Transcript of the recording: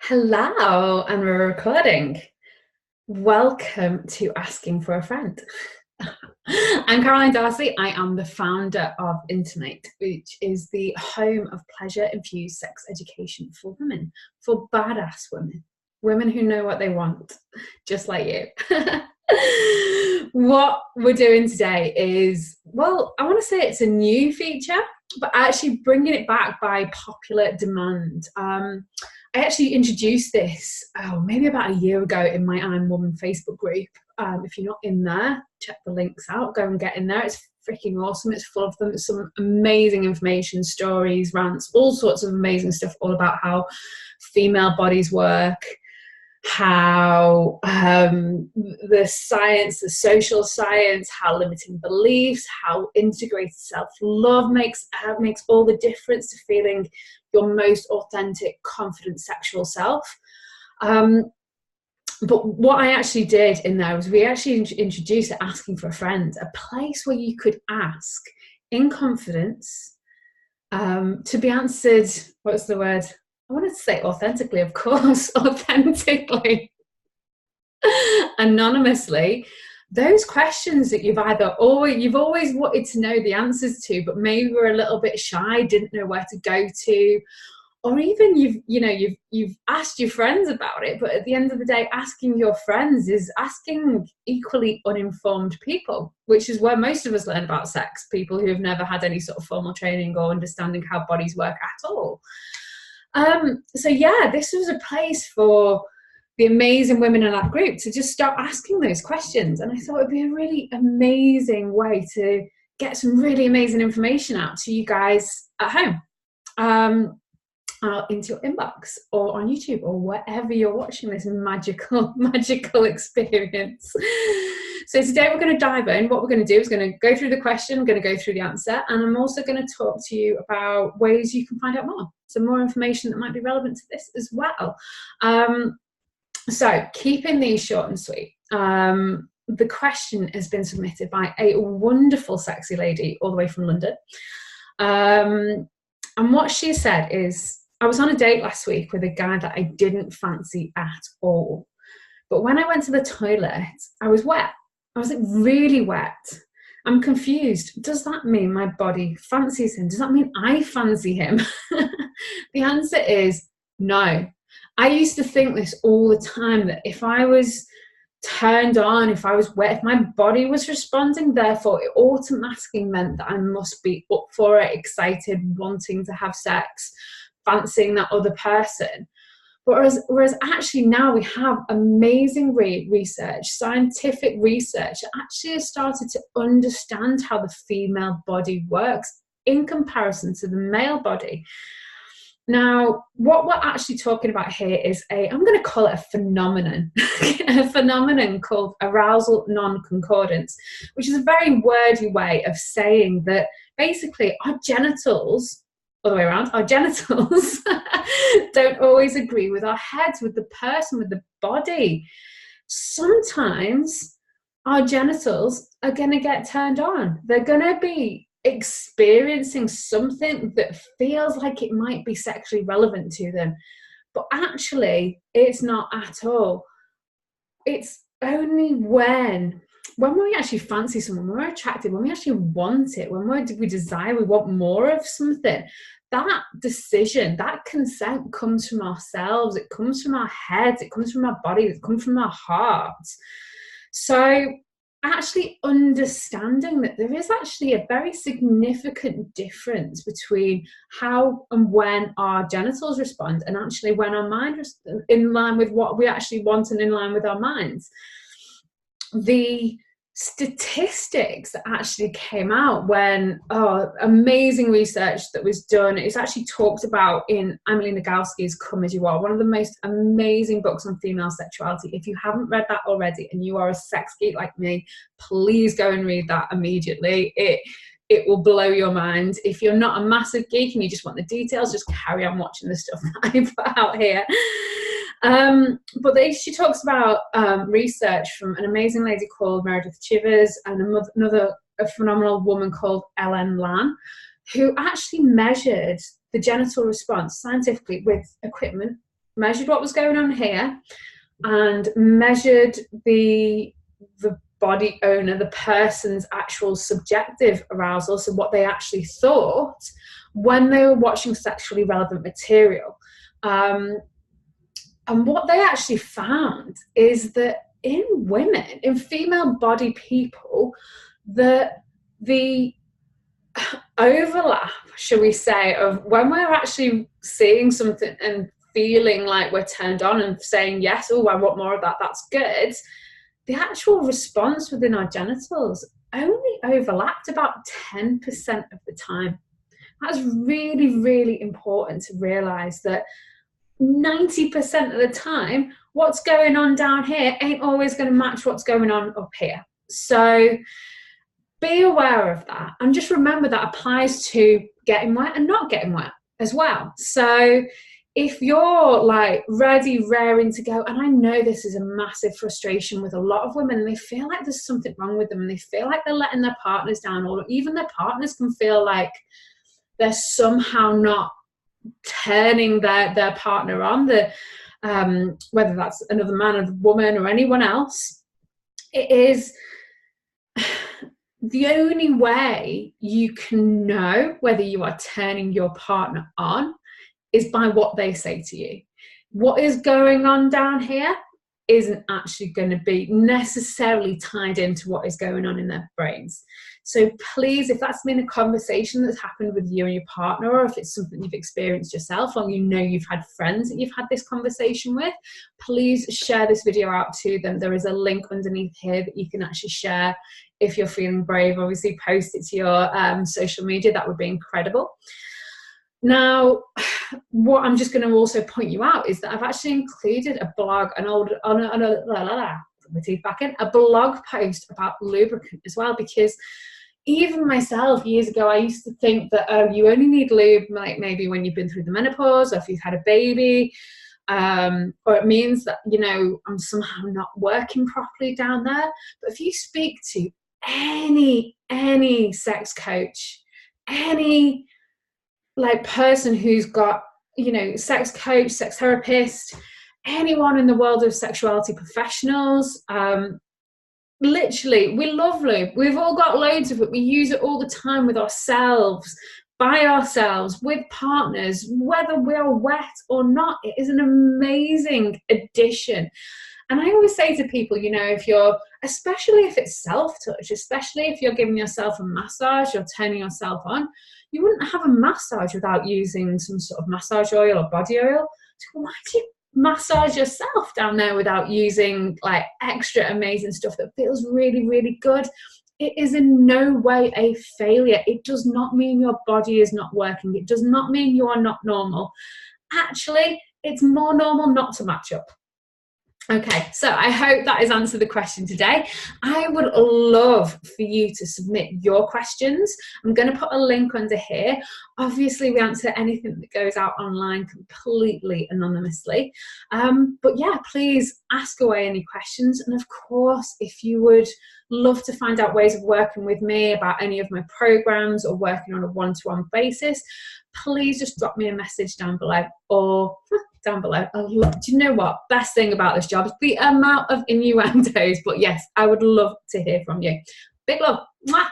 Hello, and we're recording. Welcome to Asking for a Friend. I'm Caroline Darcy. I am the founder of Inti-Mate, which is the home of pleasure infused sex education for women, for badass women, women who know what they want, just like you. What we're doing today is, well, I want to say it's a new feature, but actually bringing it back by popular demand. I actually introduced this maybe about a year ago in my I'm Woman Facebook group. If you're not in there, check the links out, go and get in there. It's freaking awesome. It's full of them. It's some amazing information, stories, rants, all sorts of amazing stuff, all about how female bodies work, how the science, the social science, how limiting beliefs, how integrated self-love makes all the difference to feeling your most authentic, confident sexual self. But what I actually did in there was we actually introduced asking for a friend, a place where you could ask in confidence to be answered. What's the word? I wanted to say authentically, of course, authentically, anonymously, those questions that you've always wanted to know the answers to, but maybe were a little bit shy, didn't know where to go to, or even you've asked your friends about it, but at the end of the day, asking your friends is asking equally uninformed people, which is where most of us learn about sex, people who have never had any sort of formal training or understanding how bodies work at all. So yeah, this was a place for the amazing women in that group to just start asking those questions. And I thought it'd be a really amazing way to get some really amazing information out to you guys at home, into your inbox or on YouTube or wherever you're watching this magical experience. So today we're going to dive in. What we're going to do is going to go through the question, I'm going to go through the answer, and I'm also going to talk to you about ways you can find out more, some more information that might be relevant to this as well. So keeping these short and sweet, the question has been submitted by a wonderful sexy lady all the way from London. And what she said is, I was on a date last week with a guy that I didn't fancy at all. But when I went to the toilet, I was wet. I was like really wet. I'm confused. Does that mean my body fancies him? Does that mean I fancy him? The answer is no. I used to think this all the time, that if I was turned on, if I was wet, if my body was responding, therefore it automatically meant that I must be up for it, excited, wanting to have sex, fancying that other person. Whereas actually now we have amazing research, scientific research that actually has started to understand how the female body works in comparison to the male body. Now, what we're actually talking about here is I'm going to call it a phenomenon, a phenomenon called arousal non-concordance, which is a very wordy way of saying that basically our genitals, all the way around, our genitals don't always agree with our heads, with the person, with the body. Sometimes our genitals are going to get turned on. They're going to be experiencing something that feels like it might be sexually relevant to them, but actually it's not at all. It's only when we actually fancy someone, when we're attracted, when we actually want it, when we desire, we want more of something, that decision, that consent comes from ourselves, it comes from our heads, it comes from our bodies, it comes from our hearts. So actually understanding that there is actually a very significant difference between how and when our genitals respond, and actually when our mind is in line with what we actually want and in line with our minds. The statistics that actually came out when amazing research that was done, it's actually talked about in Emily Nagoski's Come As You Are, one of the most amazing books on female sexuality. If you haven't read that already and you are a sex geek like me, please go and read that immediately. It will blow your mind. If you're not a massive geek and you just want the details, just carry on watching the stuff that I put out here. But she talks about research from an amazing lady called Meredith Chivers and a phenomenal woman called Ellen Lan, who actually measured the genital response scientifically with equipment measured what was going on here, and measured the body owner, the person's actual subjective arousal, so what they actually thought when they were watching sexually relevant material. And what they actually found is that in women, in female body people, the overlap, shall we say, of when we're actually seeing something and feeling like we're turned on and saying, yes, oh, I want more of that, that's good, the actual response within our genitals only overlapped about 10% of the time. That's really, really important to realize, that 90% of the time, what's going on down here ain't always going to match what's going on up here. So be aware of that, and just remember that applies to getting wet and not getting wet as well. So if you're like ready, raring to go, and I know this is a massive frustration with a lot of women, and they feel like there's something wrong with them, and they feel like they're letting their partners down, or even their partners can feel like they're somehow not turning their partner on, whether that's another man or woman or anyone else. It is the only way you can know whether you are turning your partner on is by what they say to you. What is going on down here isn't actually going to be necessarily tied into what is going on in their brains. So please, if that's been a conversation that's happened with you and your partner, or if it's something you've experienced yourself, or you know you've had friends that you've had this conversation with, please share this video out to them. There is a link underneath here that you can actually share if you're feeling brave. Obviously, post it to your social media. That would be incredible. Now, what I'm just going to also point you out is that I've actually included a blog, a blog post about lubricant as well, because even myself years ago, I used to think that, oh, you only need lube like maybe when you've been through the menopause, or if you've had a baby, or it means that, you know, I'm somehow not working properly down there. But if you speak to any sex coach, any like person who's got, you know, sex coach, sex therapist, anyone in the world of sexuality professionals, literally, we love lube. We've all got loads of it. We use it all the time with ourselves, by ourselves, with partners, whether we're wet or not. It is an amazing addition. And I always say to people, you know, if you're, especially if it's self-touch, especially if you're giving yourself a massage or turning yourself on, you wouldn't have a massage without using some sort of massage oil or body oil. So why do you massage yourself down there without using like extra amazing stuff that feels really, really good? It is in no way a failure. It does not mean your body is not working. It does not mean you are not normal. Actually, it's more normal not to match up. Okay, so I hope that has answered the question today. I would love for you to submit your questions. I'm going to put a link under here. Obviously, we answer anything that goes out online completely anonymously. But yeah, please ask away any questions. And of course, if you would love to find out ways of working with me about any of my programs or working on a one-to-one basis, please just drop me a message down below, or down below. Do you know what? Best thing about this job is the amount of innuendos. But yes, I would love to hear from you. Big love. Mwah.